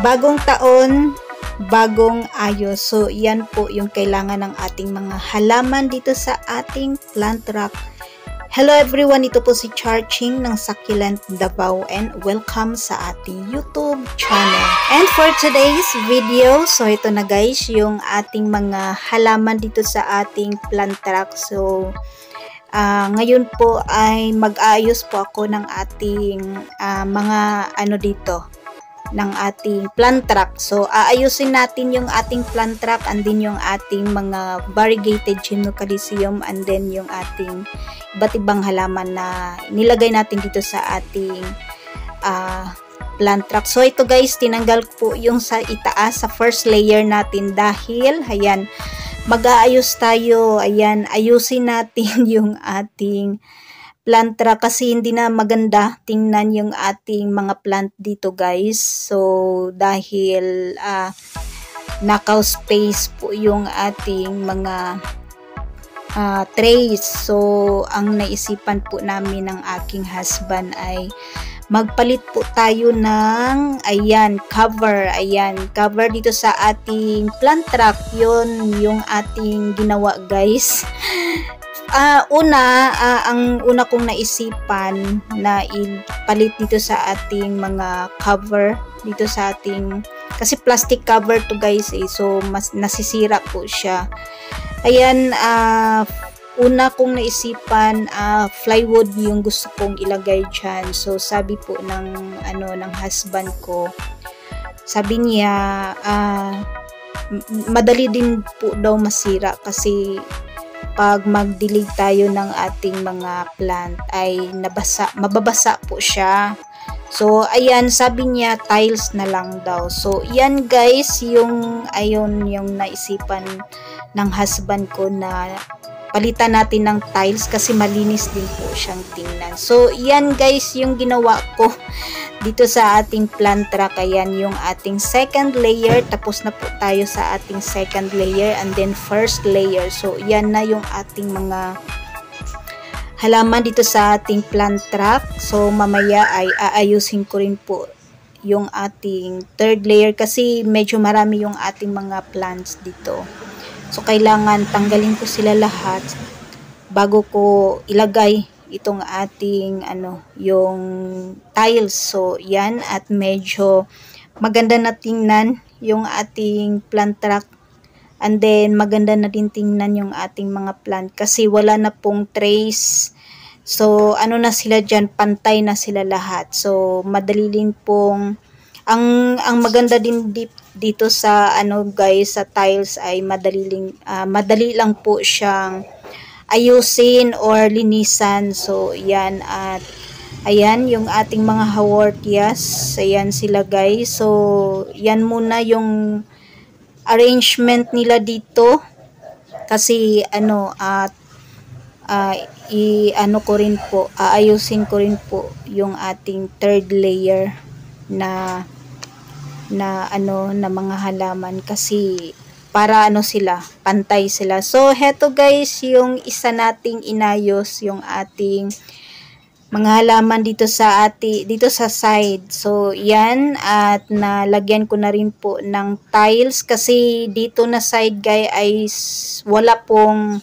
Bagong taon, bagong ayos. So, yan po yung kailangan ng ating mga halaman dito sa ating plant rack. Hello everyone, ito po si Charching ng Succulent Davao and welcome sa ating YouTube channel. And for today's video, so ito na guys, yung ating mga halaman dito sa ating plant rack. So, ngayon po ay mag-aayos po ako ng ating mga dito ng ating plant rack. So, aayusin natin yung ating plant rack and din yung ating mga variegated Chinocalcium and then yung ating iba't ibang halaman na nilagay natin dito sa ating plant rack. So, ito guys, tinanggal po yung sa itaas, sa first layer natin dahil, ayan, mag-aayos tayo. Ayan, ayusin natin yung ating plant rack kasi hindi na maganda tingnan yung ating mga plant dito guys. So dahil nakaw space po yung ating mga trays. So ang naisipan po namin ng aking husband ay magpalit po tayo ng cover. Ayan, cover dito sa ating plant rack. Yun yung ating ginawa guys. Ang una kong naisipan na ipalit dito sa ating mga cover dito sa ating, kasi plastic cover to guys so mas nasisira po siya. Ayan, una kong naisipan plywood yung gusto kong ilagay dyan. So sabi po ng husband ko, sabi niya madali din po daw masira kasi pag magdilig tayo ng ating mga plant ay mababasa po siya. So ayan, sabi niya tiles na lang daw. So yan guys, yung naisipan ng husband ko na palitan natin ng tiles kasi malinis din po siyang tingnan. So yan guys yung ginawa ko dito sa ating plant rack. Ayan yung ating second layer, tapos na po tayo sa ating second layer and then first layer. So yan na yung ating mga halaman dito sa ating plant rack. So mamaya ay aayusin ko rin po yung ating third layer kasi medyo marami yung ating mga plants dito. So kailangan tanggalin ko sila lahat bago ko ilagay itong ating yung tiles. So yan, at medyo maganda na tingnan yung ating plant rack and then maganda na din tingnan yung ating mga plant kasi wala na pong trace. So na sila dyan, pantay na sila lahat. So madali din pong ang maganda din dito sa guys, sa tiles ay madali lang po siyang ayusin or linisan. So yan, at ayan yung ating mga hawortias. Ayan sila guys. So yan muna yung arrangement nila dito kasi ko rin po, aayusin ko rin po yung ating third layer na mga halaman kasi para sila, pantay sila. So heto guys yung isa nating inayos, yung ating mga halaman dito sa side. So yan, at nalagyan ko na rin po ng tiles kasi dito na side guys ay wala pong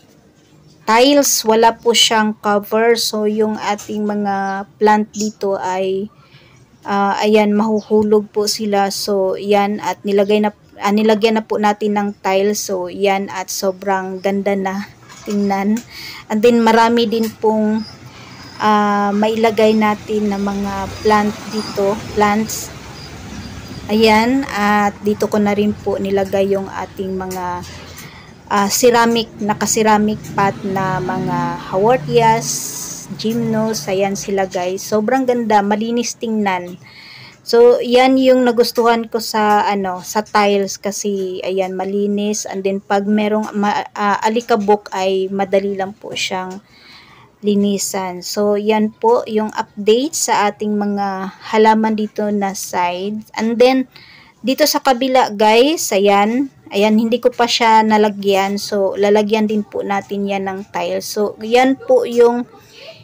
tiles, wala po siyang cover. So yung ating mga plant dito ay ayan, mahuhulog po sila. So yan, at nilagyan na po natin ng tiles. So yan, at sobrang ganda na tingnan. And then marami din pong mailagay natin na mga plant dito, plants. Ayan, at dito ko na rin po nilagay yung ating mga naka-ceramic pot na mga hawortias, gymnos. Ayan sila guys, sobrang ganda, malinis tingnan. So yan yung nagustuhan ko sa sa tiles kasi ayan, malinis, and then pag merong alikabok ay madali lang po siyang linisan. So yan po yung update sa ating mga halaman dito na side. And then dito sa kabila guys, ayan, hindi ko pa siya nalagyan. So lalagyan din po natin yan ng tiles. So yan po yung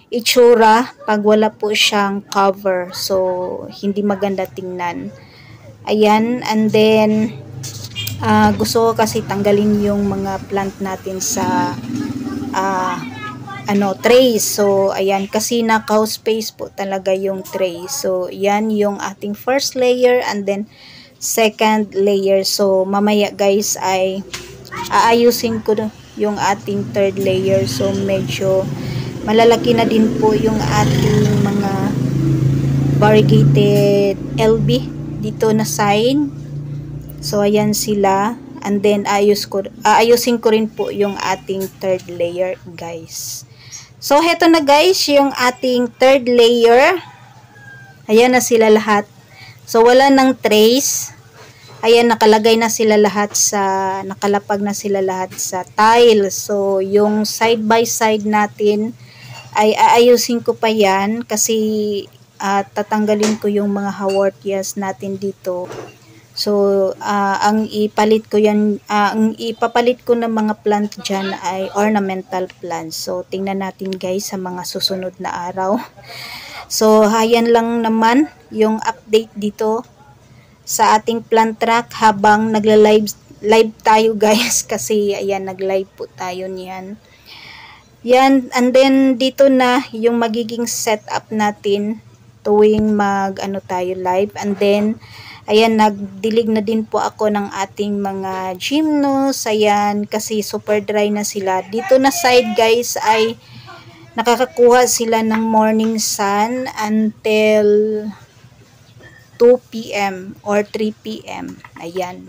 itsura pag wala po siyang cover. So hindi maganda tingnan. Ayan, and then gusto ko kasi tanggalin yung mga plant natin sa tray. So ayan, kasi nakaw space po talaga yung tray. So yan yung ating first layer and then second layer. So mamaya guys ay aayusin ko yung ating third layer. So medyo malalaki na din po yung ating mga variegated LB dito na side. So ayan sila, and then aayusin ko rin po yung ating third layer guys. So heto na guys yung ating third layer. Ayan na sila lahat. So wala nang trace. Ayan, nakalagay na sila lahat nakalapag na sila lahat sa tile. So yung side by side natin ay aayusin ko pa yan kasi tatanggalin ko yung mga haworthias natin dito. So ang ipapalit ko ng mga plant dyan ay ornamental plants. So tingnan natin guys sa mga susunod na araw. So ayan lang naman yung update dito sa ating plant track habang live tayo guys, kasi ayan, nag-live po tayo niyan. Yan, and then dito na yung magiging setup natin tuwing tayo live. And then ayan, nagdilig na din po ako ng ating mga gymnos. Ayan, kasi super dry na sila. Dito na side guys ay nakakakuha sila ng morning sun until 2 p.m. or 3 p.m. Ayan.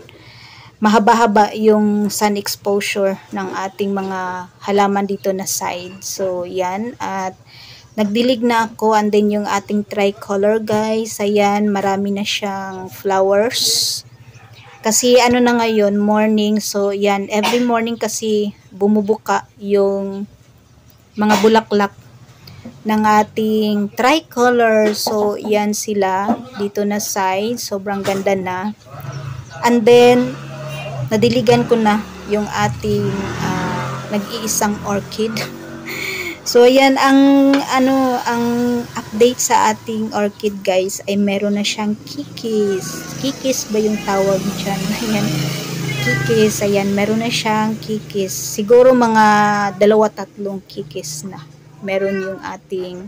Mahaba-haba yung sun exposure ng ating mga halaman dito na side. So, yan. At nagdilig na ako, and then yung ating tricolor guys. Ayan, marami na siyang flowers. Kasi na ngayon, morning. So, yan. Every morning kasi bumubuka yung mga bulaklak ng ating tricolor. So, yan sila dito na side. Sobrang ganda na. And then, nadiligan ko na yung ating nag-iisang orchid. So, ayan, ang update sa ating orchid guys ay meron na siyang kikis. Kikis ba yung tawag dyan? Ayan, kikis. Ayan, meron na siyang kikis. Siguro mga 2-3 kikis na. Meron yung ating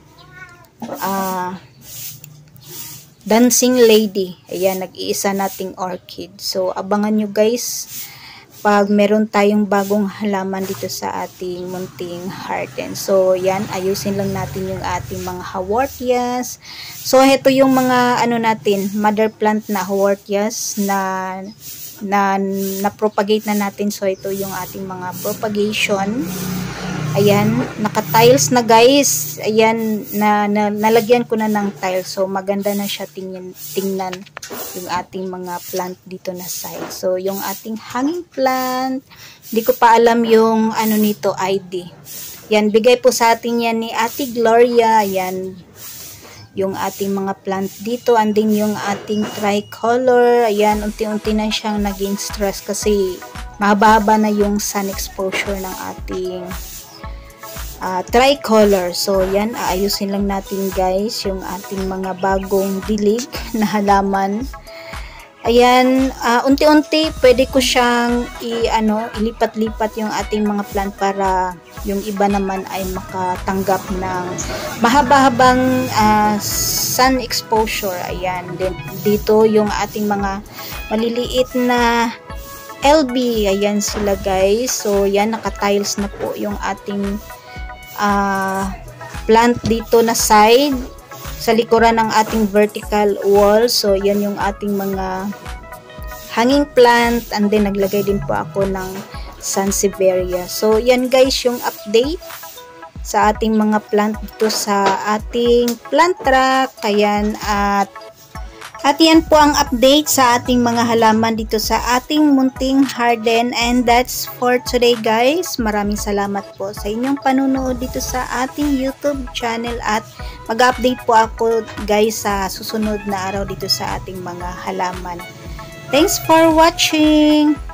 dancing lady. Ayan, nag-iisa nating orchid. So, abangan nyo guys pag meron tayong bagong halaman dito sa ating munting garden. So, yan, ayusin lang natin yung ating mga haworthias. So, ito yung mga natin, mother plant na haworthias na propagate na natin. So, ito yung ating mga propagation. Ayan, naka-tiles na guys. Ayan, nalagyan ko na ng tiles. So, maganda na siya tingnan yung ating mga plant dito na side. So, yung ating hanging plant, hindi ko pa alam yung nito, ID. Yan, bigay po sa atin yan ni Ate Gloria. Ayan, yung ating mga plant dito. And then yung ating tricolor. Ayan, unti-unti na siyang naging stress kasi mahaba-haba na yung sun exposure ng ating tricolor. So, yan, aayusin lang natin guys yung ating mga bagong dilig na halaman. Ayan, unti-unti pwede ko siyang ilipat-lipat yung ating mga plant para yung iba naman ay makatanggap ng mahaba-habang sun exposure. Ayan, then dito yung ating mga maliliit na LB. Ayan sila guys. So, yan, naka-tiles na po yung ating plant dito na side sa likuran ng ating vertical wall. So, yan yung ating mga hanging plant, and then naglagay din po ako ng Sansevieria. So, yan guys yung update sa ating mga plant dito sa ating plant track. Ayan, at yan po ang update sa ating mga halaman dito sa ating munting garden. And that's for today guys. Maraming salamat po sa inyong panunood dito sa ating YouTube channel. At mag-update po ako guys sa susunod na araw dito sa ating mga halaman. Thanks for watching!